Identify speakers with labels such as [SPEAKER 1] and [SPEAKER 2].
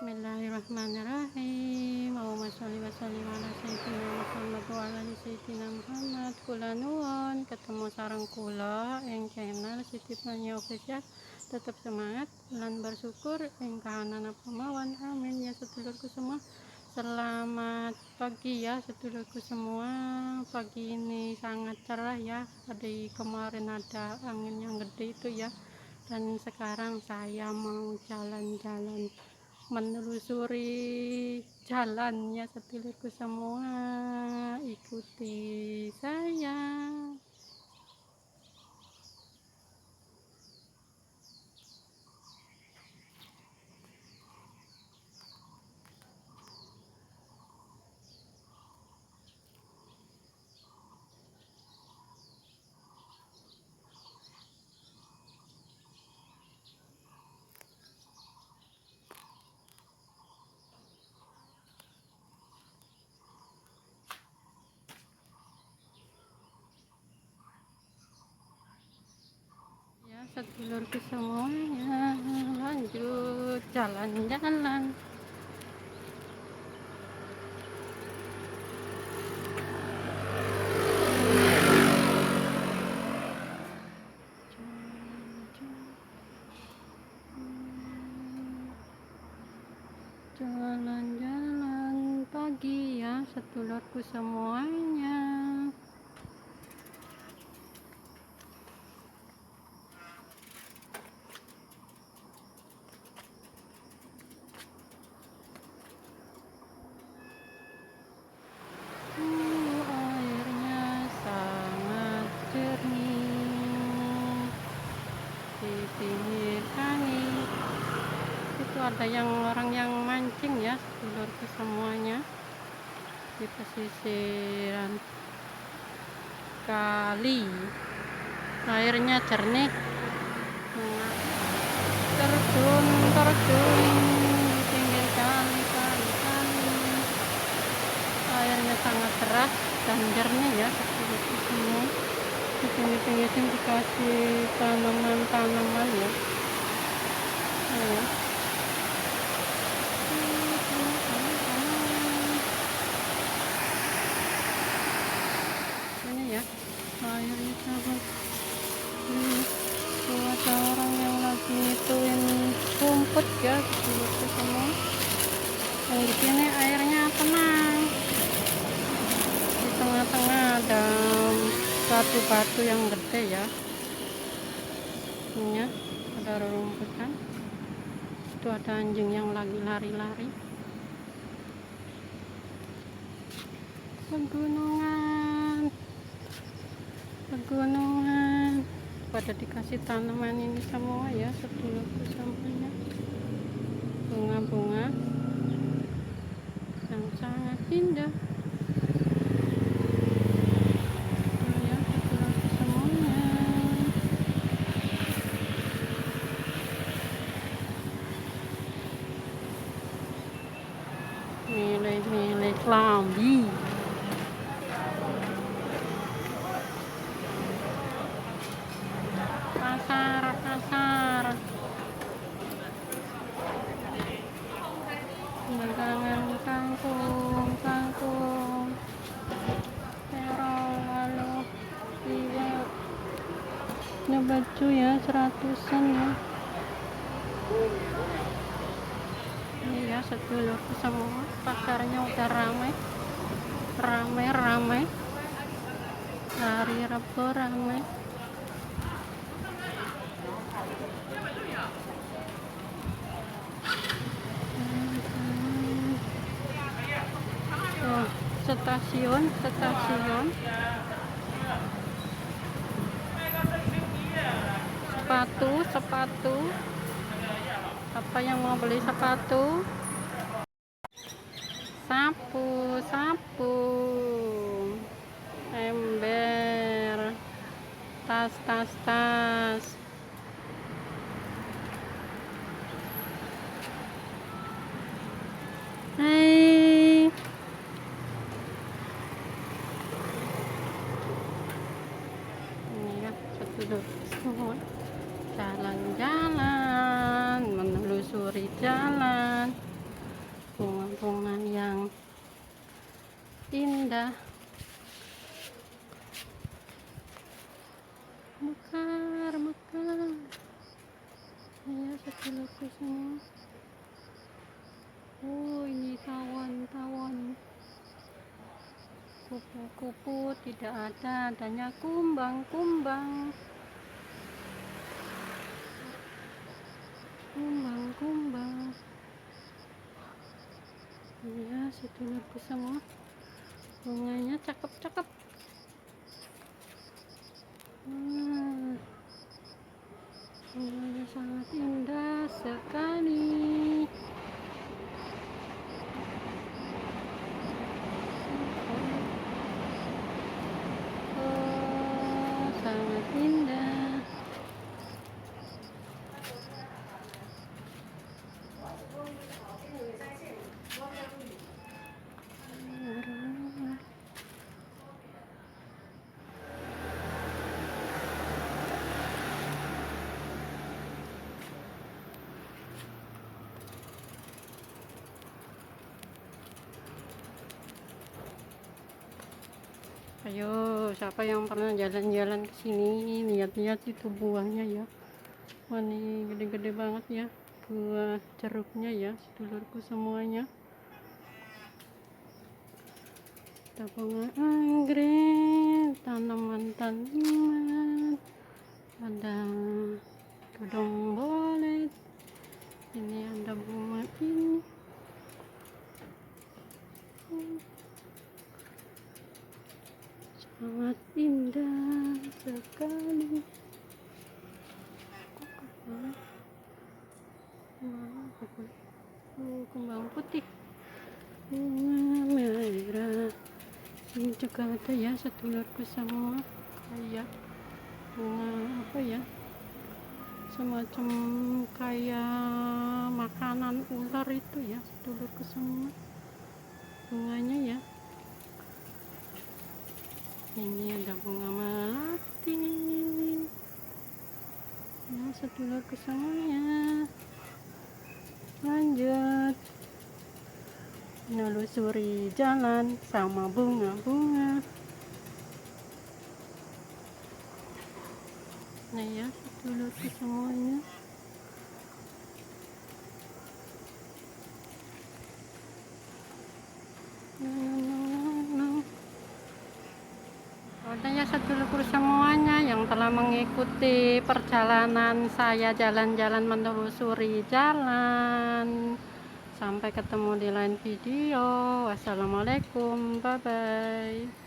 [SPEAKER 1] Bismillahirrahmanirrahim. Allahumma sholli wa sallim ala sayyidina Muhammad wa ala ali sayyidina Muhammad. Kula nuwun ketemu sareng kula ing channel Siti Fania Official. Tetap semangat lan bersyukur ing kahanan apa mawon. Amin ya sedulurku semua. Selamat pagi ya sedulurku semua. Pagi ini sangat cerah ya. Tadi kemarin ada angin yang gede itu ya. Dan sekarang saya mau jalan-jalan menelusuri jalannya sedulurku semua, ikuti saya. Ya sedulurku semuanya, lanjut jalan-jalan. Jalan-jalan pagi ya sedulurku semuanya. Airnya sangat jernih di pinggir kali. Itu ada orang yang mancing ya sedulurku semuanya di pesisiran kali. Airnya jernih, terjun di pinggir kali. Airnya sangat deras dan jernih ya sedulurku semua. Di pinggir-pinggir sini dikasih tanaman ya. Ya. Ini ya, airnya sangat ada orang yang lagi ituin rumput ya sedulurku semua. Dan di sini airnya tenang. Di tengah-tengah ada batu-batu yang gede ya. Ini ya, ada rumputan. Itu ada anjing yang lagi lari-lari. Pegunungan pada dikasih tanaman ini semua ya sedulurku semuanya. Bunga-bunga yang sangat indah. Ya sedulurku semuanya. Milih-milih kelambi. Pasar dagangan kangkung terong lalu liwat. Ini baju ya 100-an ya. Ini ya sedulurku semua, pasarnya udah ramai. Hari Rabu ramai. Stasiun sepatu apa yang mau beli sepatu, sapu ember, tas. Hai, ini ya sedulurku semua, jalan-jalan menelusuri jalan indah. Mekar, mekar. Ya, sedulurku semua. Oh, ini tawon-tawon. Kupu-kupu tidak ada, adanya kumbang-kumbang. Kumbang-kumbang. Ya, sedulurku semua. Bunganya cakep-cakep. Bunganya sangat indah sekali. Oh, sangat indah. Ayo, siapa yang pernah jalan-jalan ke sini, lihat-lihat itu buahnya ya. Wah, ini gede-gede banget ya buah jeruknya ya, sedulurku semuanya. Ada bunga anggrek, tanaman-tanaman, ada gedong bolet. Ini ada bunga ini. Sangat indah sekali. Kembang putih, bunga merah. Ini juga ada ya, sedulurku semua. Kayak bunga apa ya, semacam kayak makanan ular itu ya, sedulurku semua. Bunganya ya. Ini ada bunga melati ya, sedulurku semuanya. Lanjut menelusuri jalan sama bunga-bunga. Nah ya, sedulurku semuanya. Adanya sedulurku semuanya yang telah mengikuti perjalanan saya jalan-jalan menelusuri jalan. Sampai ketemu di lain video. Wassalamualaikum, bye bye.